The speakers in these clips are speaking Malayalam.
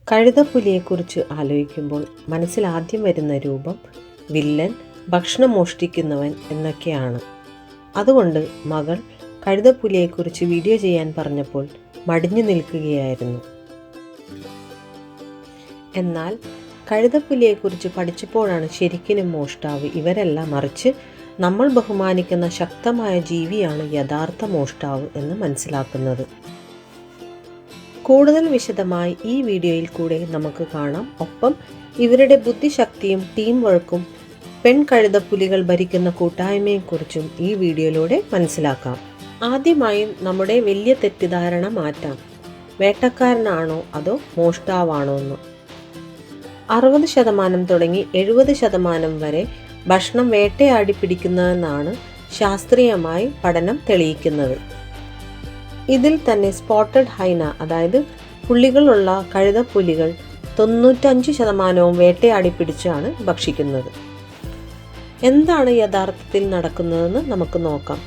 കഴുതപ്പുലിയെക്കുറിച്ച് ആലോചിക്കുമ്പോൾ മനസ്സിൽ ആദ്യം വരുന്ന രൂപം വില്ലൻ, ഭക്ഷണം മോഷ്ടിക്കുന്നവൻ എന്നൊക്കെയാണ്. അതുകൊണ്ട് മകൾ കഴുതപ്പുലിയെക്കുറിച്ച് വീഡിയോ ചെയ്യാൻ പറഞ്ഞപ്പോൾ മടിഞ്ഞു നിൽക്കുകയായിരുന്നു. എന്നാൽ കഴുതപ്പുലിയെക്കുറിച്ച് പഠിച്ചപ്പോഴാണ് ശരിക്കും മോഷ്ടാവ് ഇവരല്ല, മറിച്ച് നമ്മൾ ബഹുമാനിക്കുന്ന ശക്തമായ ജീവിയാണ് യഥാർത്ഥ മോഷ്ടാവ് എന്ന് മനസ്സിലാക്കുന്നത്. കൂടുതൽ വിശദമായി ഈ വീഡിയോയിൽ കൂടെ നമുക്ക് കാണാം. ഒപ്പം ഇവരുടെ ബുദ്ധിശക്തിയും ടീം വർക്കും പെൺകഴുതപ്പുലികൾ ഭരിക്കുന്ന കൂട്ടായ്മയെക്കുറിച്ചും ഈ വീഡിയോയിലൂടെ മനസ്സിലാക്കാം. ആദ്യമായും നമ്മുടെ വലിയ തെറ്റിദ്ധാരണ മാറ്റാം. വേട്ടക്കാരനാണോ അതോ മോഷ്ടാവാണോ എന്ന്. 60% തുടങ്ങി 70% വരെ ഭക്ഷണം വേട്ടയാടി പിടിക്കുന്നതെന്നാണ് ശാസ്ത്രീയമായി പഠനം തെളിയിക്കുന്നത്. ഇതിൽ തന്നെ സ്പോട്ടഡ് ഹൈന, അതായത് പുള്ളികളുള്ള കഴുതപ്പുലികൾ 95% വേട്ടയാടി പിടിച്ചാണ് ഭക്ഷിക്കുന്നത്. എന്താണ് യഥാർത്ഥത്തിൽ നടക്കുന്നതെന്ന് നമുക്ക് നോക്കാം.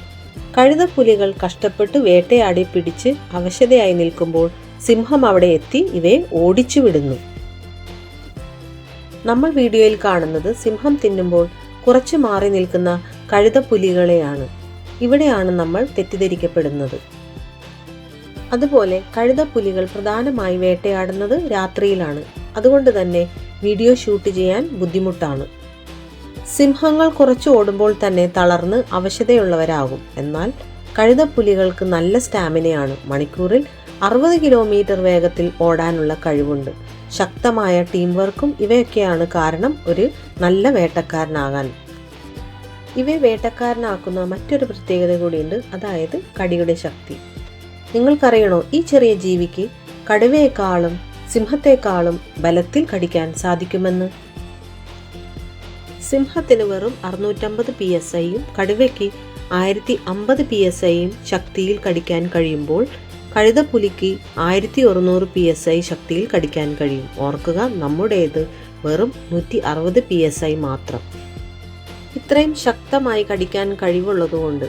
കഴുതപ്പുലികൾ കഷ്ടപ്പെട്ട് വേട്ടയാടി പിടിച്ച് അവശതയായി നിൽക്കുമ്പോൾ സിംഹം അവിടെ എത്തി ഇവയെ ഓടിച്ചു വിടുന്നു. നമ്മൾ വീഡിയോയിൽ കാണുന്നത് സിംഹം തിന്നുമ്പോൾ കുറച്ച് മാറി നിൽക്കുന്ന കഴുതപ്പുലികളെയാണ്. ഇവിടെയാണ് നമ്മൾ തെറ്റിദ്ധരിക്കപ്പെടുന്നത്. അതുപോലെ കഴുതപ്പുലികൾ പ്രധാനമായി വേട്ടയാടുന്നത് രാത്രിയിലാണ്. അതുകൊണ്ട് തന്നെ വീഡിയോ ഷൂട്ട് ചെയ്യാൻ ബുദ്ധിമുട്ടാണ്. സിംഹങ്ങൾ കുറച്ച് ഓടുമ്പോൾ തന്നെ തളർന്ന് അവശതയുള്ളവരാകും. എന്നാൽ കഴുതപ്പുലികൾക്ക് നല്ല സ്റ്റാമിനയാണ്. മണിക്കൂറിൽ 60 കിലോമീറ്റർ വേഗത്തിൽ ഓടാനുള്ള കഴിവുണ്ട്. ശക്തമായ ടീം വർക്കും ഇവയൊക്കെയാണ് കാരണം ഒരു നല്ല വേട്ടക്കാരനാകാൻ. ഇവയെ വേട്ടക്കാരനാക്കുന്ന മറ്റൊരു പ്രത്യേകത കൂടിയുണ്ട്, അതായത് കടിയുടെ ശക്തി. നിങ്ങൾക്കറിയണോ, ഈ ചെറിയ ജീവിക്ക് കടുവയെക്കാളും സിംഹത്തെക്കാളും ബലത്തിൽ കടിക്കാൻ സാധിക്കുമെന്ന്? സിംഹത്തിന് വെറും 650 PSIയും കടുവയ്ക്ക് 1050 PSIയും ശക്തിയിൽ കടിക്കാൻ കഴിയുമ്പോൾ കഴുതപ്പുലിക്ക് 1100 PSI ശക്തിയിൽ കടിക്കാൻ കഴിയും. ഓർക്കുക, നമ്മുടേത് വെറും 160 PSI മാത്രം. ഇത്രയും ശക്തമായി കടിക്കാൻ കഴിവുള്ളതുകൊണ്ട്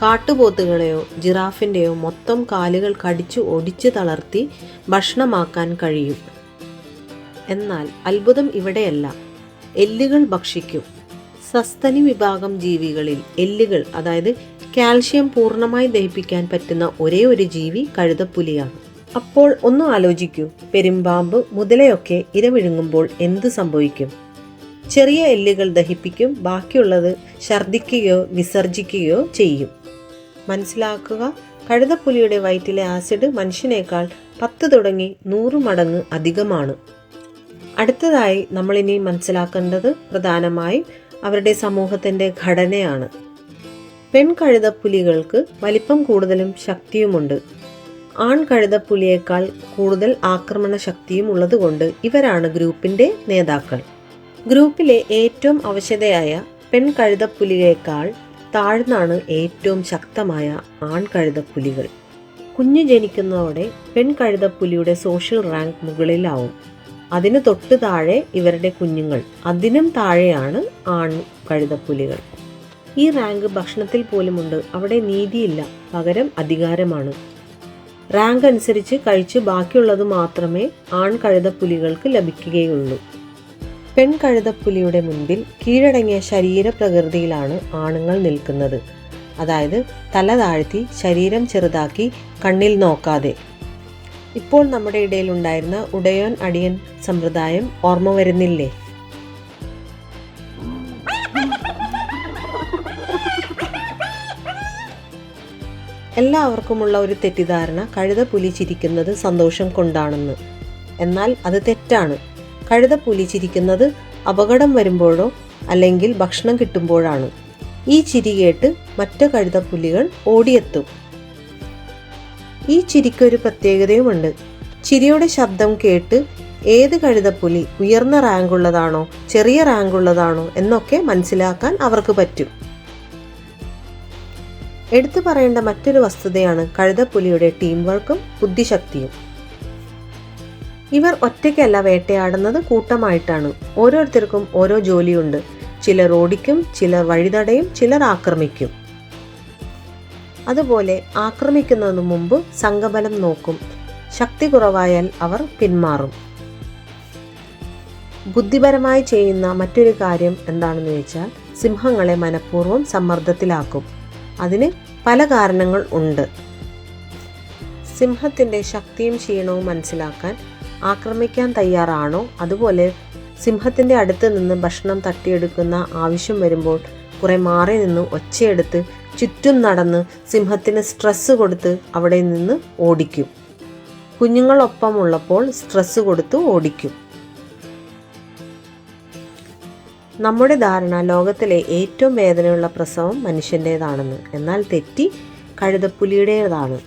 കാട്ടുപോത്തുകളെയോ ജിറാഫിൻ്റെയോ മൊത്തം കാലുകൾ കടിച്ചു ഒടിച്ചു തളർത്തി ഭക്ഷണമാക്കാൻ കഴിയും. എന്നാൽ അത്ഭുതം ഇവിടെയല്ല, എല്ലുകൾ ഭക്ഷിക്കും. സസ്തനി വിഭാഗം ജീവികളിൽ എല്ലുകൾ, അതായത് കാൽഷ്യം പൂർണ്ണമായി ദഹിപ്പിക്കാൻ പറ്റുന്ന ഒരേ ഒരു ജീവി കഴുതപ്പുലിയാണ്. അപ്പോൾ ഒന്ന് ആലോചിക്കൂ, പെരുമ്പാമ്പ് മുതലയൊക്കെ ഇര വിഴുങ്ങുമ്പോൾ എന്ത് സംഭവിക്കും? ചെറിയ എല്ലുകൾ ദഹിപ്പിക്കും, ബാക്കിയുള്ളത് ഛർദ്ദിക്കുകയോ വിസർജിക്കുകയോ ചെയ്യും. മനസ്സിലാക്കുക, കഴുതപ്പുലിയുടെ വയറ്റിലെ ആസിഡ് മനുഷ്യനേക്കാൾ 10 തുടങ്ങി 100 മടങ്ങ് അധികമാണ്. അടുത്തതായി നമ്മളിനി മനസ്സിലാക്കേണ്ടത് പ്രധാനമായും അവരുടെ സമൂഹത്തിൻ്റെ ഘടനയാണ്. പെൺകഴുതപ്പുലികൾക്ക് വലിപ്പം കൂടുതലും ശക്തിയുമുണ്ട്. ആൺകഴുതപ്പുലിയേക്കാൾ കൂടുതൽ ആക്രമണ ശക്തിയും ഉള്ളതുകൊണ്ട് ഇവരാണ് ഗ്രൂപ്പിൻ്റെ നേതാക്കൾ. ഗ്രൂപ്പിലെ ഏറ്റവും അവശതയായ പെൺകഴുതപ്പുലിയേക്കാൾ താഴ്ന്നാണ് ഏറ്റവും ശക്തമായ ആൺകഴുതപ്പുലികൾ. കുഞ്ഞു ജനിക്കുന്നതോടെ പെൺകഴുതപ്പുലിയുടെ സോഷ്യൽ റാങ്ക് മുകളിലാവും. അതിന് തൊട്ട് താഴെ ഇവരുടെ കുഞ്ഞുങ്ങൾ, അതിനും താഴെയാണ് ആൺ കഴുതപ്പുലികൾ. ഈ റാങ്ക് ഭക്ഷണത്തിൽ പോലുമുണ്ട്. അവിടെ നീതിയില്ല, പകരം അധികാരമാണ്. റാങ്ക് അനുസരിച്ച് കഴിച്ച് ബാക്കിയുള്ളത് മാത്രമേ ആൺ കഴുതപ്പുലികൾക്ക് ലഭിക്കുകയുള്ളൂ. പെൺകഴുതപ്പുലിയുടെ മുൻപിൽ കീഴടങ്ങിയ ശരീരപ്രകൃതിയിലാണ് ആണുങ്ങൾ നിൽക്കുന്നത്. അതായത് തല താഴ്ത്തി ശരീരം ചെറുതാക്കി കണ്ണിൽ നോക്കാതെ. ഇപ്പോൾ നമ്മുടെ ഇടയിൽ ഉണ്ടായിരുന്ന ഉടയോൻ അടിയൻ സമ്പ്രദായം ഓർമ്മ വരുന്നില്ലേ? എല്ലാവർക്കുമുള്ള ഒരു തെറ്റിദ്ധാരണ കഴുതപ്പുലി ചിരിക്കുന്നത് സന്തോഷം കൊണ്ടാണെന്ന്. എന്നാൽ അത് തെറ്റാണ്. കഴുതപ്പുലി ചിരിക്കുന്നത് അപകടം വരുമ്പോഴോ അല്ലെങ്കിൽ ഭക്ഷണം കിട്ടുമ്പോഴാണ്. ഈ ചിരി കേട്ട് മറ്റു കഴുതപ്പുലികൾ ഓടിയെത്തും. ഈ ചിരിക്കൊരു പ്രത്യേകതയുമുണ്ട്. ചിരിയുടെ ശബ്ദം കേട്ട് ഏത് കഴുതപ്പുലി ഉയർന്ന റാങ്കുള്ളതാണോ ചെറിയ റാങ്കുള്ളതാണോ എന്നൊക്കെ മനസ്സിലാക്കാൻ അവർക്ക് പറ്റും. എടുത്തു പറയേണ്ട മറ്റൊരു വസ്തുതയാണ് കഴുതപ്പുലിയുടെ ടീം വർക്കും ബുദ്ധിശക്തിയും. ഇവർ ഒറ്റയ്ക്കല്ല വേട്ടയാടുന്നത്, കൂട്ടമായിട്ടാണ്. ഓരോരുത്തർക്കും ഓരോ ജോലിയുണ്ട്. ചിലർ ഓടിക്കും, ചിലർ വഴിതടയും, ചിലർ ആക്രമിക്കും. അതുപോലെ ആക്രമിക്കുന്നതിനു മുമ്പ് സംഘബലം നോക്കും. ശക്തി കുറവായാൽ അവർ പിന്മാറും. ബുദ്ധിപരമായി ചെയ്യുന്ന മറ്റൊരു കാര്യം എന്താണെന്ന് വെച്ചാൽ സിംഹങ്ങളെ മനഃപൂർവ്വം സമ്മർദ്ദത്തിലാക്കും. അതിന് പല കാരണങ്ങൾ ഉണ്ട്. സിംഹത്തിൻ്റെ ശക്തിയും ക്ഷീണവും മനസ്സിലാക്കാൻ ആക്രമിക്കാൻ തയ്യാറാണോ, അതുപോലെ സിംഹത്തിൻ്റെ അടുത്ത് നിന്ന് ഭക്ഷണം തട്ടിയെടുക്കുന്ന ആവശ്യം വരുമ്പോൾ കുറെ മാറി നിന്ന് ഒച്ചയെടുത്ത് ചുറ്റും നടന്ന് സിംഹത്തിന് സ്ട്രെസ് കൊടുത്ത് അവിടെ നിന്ന് ഓടിക്കും. കുഞ്ഞുങ്ങളൊപ്പമുള്ളപ്പോൾ സ്ട്രെസ് കൊടുത്ത് ഓടിക്കും. നമ്മുടെ ധാരണ ലോകത്തിലെ ഏറ്റവും വേദനയുള്ള പ്രസവം മനുഷ്യൻ്റേതാണെന്ന്. എന്നാൽ തെറ്റി, കഴുതപ്പുലിയുടേതാണ്.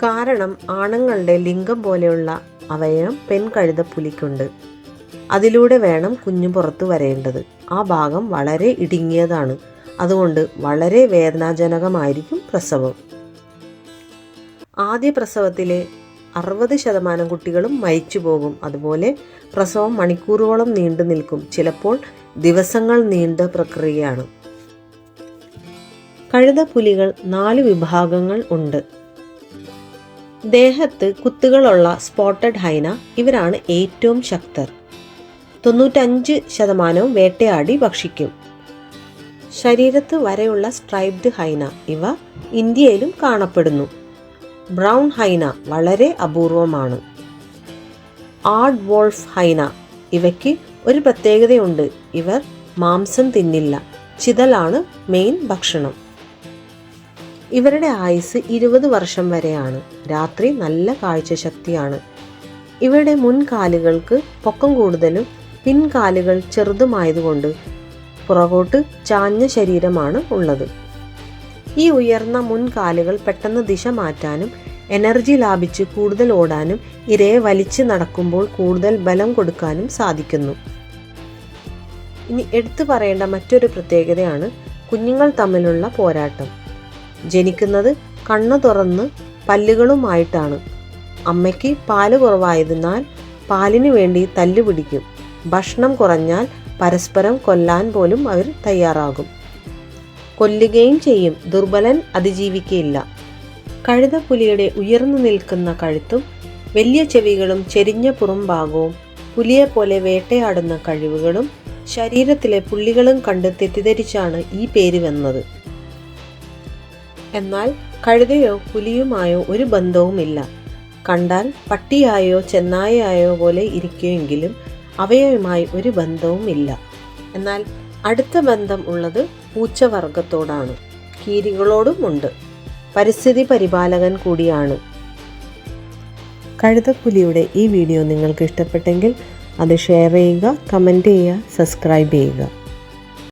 കാരണം ആണുങ്ങളുടെ ലിംഗം പോലെയുള്ള അവയവം പെൺകഴുതപ്പുലിക്കുണ്ട്. അതിലൂടെ വേണം കുഞ്ഞു പുറത്തു വരേണ്ടത്. ആ ഭാഗം വളരെ ഇടുങ്ങിയതാണ്. അതുകൊണ്ട് വളരെ വേദനാജനകമായിരിക്കും പ്രസവം. ആദ്യ പ്രസവത്തിലെ 60% കുട്ടികളും മരിച്ചു പോകും. അതുപോലെ പ്രസവം മണിക്കൂറുകളോളം നീണ്ടു നിൽക്കും. ചിലപ്പോൾ ദിവസങ്ങൾ നീണ്ട പ്രക്രിയയാണ്. കഴുതപ്പുലികൾ 4 വിഭാഗങ്ങൾ ഉണ്ട്. ദേഹത്ത് കുത്തുകളുള്ള സ്പോട്ടഡ് ഹൈന, ഇവരാണ് ഏറ്റവും ശക്തർ. 95% വേട്ടയാടി ഭക്ഷിക്കും. ശരീരത്ത് വരെയുള്ള സ്ട്രൈപ്ഡ് ഹൈന, ഇവ ഇന്ത്യയിലും കാണപ്പെടുന്നു. ബ്രൗൺ ഹൈന വളരെ അപൂർവമാണ്. ആഡ് വോൾഫ് ഹൈന, ഇവയ്ക്ക് ഒരു പ്രത്യേകതയുണ്ട്. ഇവർ മാംസം തിന്നില്ല. ചിതലാണ് മെയിൻ ഭക്ഷണം. ഇവരുടെ ആയുസ് 20 വർഷം വരെയാണ്. രാത്രി നല്ല കാഴ്ചശക്തിയാണ്. ഇവയുടെ മുൻകാലുകൾക്ക് പൊക്കം കൂടുതലും പിൻകാലുകൾ ചെറുതുമായതുകൊണ്ട് പുറകോട്ട് ചാഞ്ഞ ശരീരമാണ് ഉള്ളത്. ഈ ഉയർന്ന മുൻകാലുകൾ പെട്ടെന്ന് ദിശ മാറ്റാനും എനർജി ലാഭിച്ച് കൂടുതൽ ഓടാനും ഇരയെ വലിച്ച് നടക്കുമ്പോൾ കൂടുതൽ ബലം കൊടുക്കാനും സാധിക്കുന്നു. ഇനി എടുത്തു പറയേണ്ട മറ്റൊരു പ്രത്യേകതയാണ് കുഞ്ഞുങ്ങൾ തമ്മിലുള്ള പോരാട്ടം. ജനിക്കുന്നത് കണ്ണു തുറന്ന് പല്ലുകളുമായിട്ടാണ്. അമ്മയ്ക്ക് പാല് കുറവായതിനാൽ പാലിനു വേണ്ടി തല്ലുപിടിക്കും. ഭക്ഷണം കുറഞ്ഞാൽ പരസ്പരം കൊല്ലാൻ പോലും അവർ തയ്യാറാകും. കൊല്ലുകയും ചെയ്യും. ദുർബലൻ അതിജീവിക്കുകയില്ല. കഴുതപ്പുലിയുടെ ഉയർന്നു നിൽക്കുന്ന കഴുത്തും വലിയ ചെവികളും ചെരിഞ്ഞ പുറംഭാഗവും പുലിയെപ്പോലെ വേട്ടയാടുന്ന കഴിവുകളും ശരീരത്തിലെ പുള്ളികളും കണ്ട് തെറ്റിദ്ധരിച്ചാണ് ഈ പേര് വന്നത്. എന്നാൽ കഴുതയോ പുലിയുമായോ ഒരു ബന്ധവുമില്ല. കണ്ടാൽ പട്ടിയായോ ചെന്നായയോ പോലെ ഇരിക്കുമെങ്കിലും അവയുമായി ഒരു ബന്ധവുമില്ല. എന്നാൽ അടുത്ത ബന്ധം ഉള്ളത് പൂച്ചവർഗത്തോടാണ്. കീരികളോടും ഉണ്ട്. പരിസ്ഥിതി പരിപാലകൻ കൂടിയാണ്. കഴുതപ്പുലിയുടെ ഈ വീഡിയോ നിങ്ങൾക്ക് ഇഷ്ടപ്പെട്ടെങ്കിൽ അത് ഷെയർ ചെയ്യുക, കമൻറ്റ് ചെയ്യുക, സബ്സ്ക്രൈബ് ചെയ്യുക.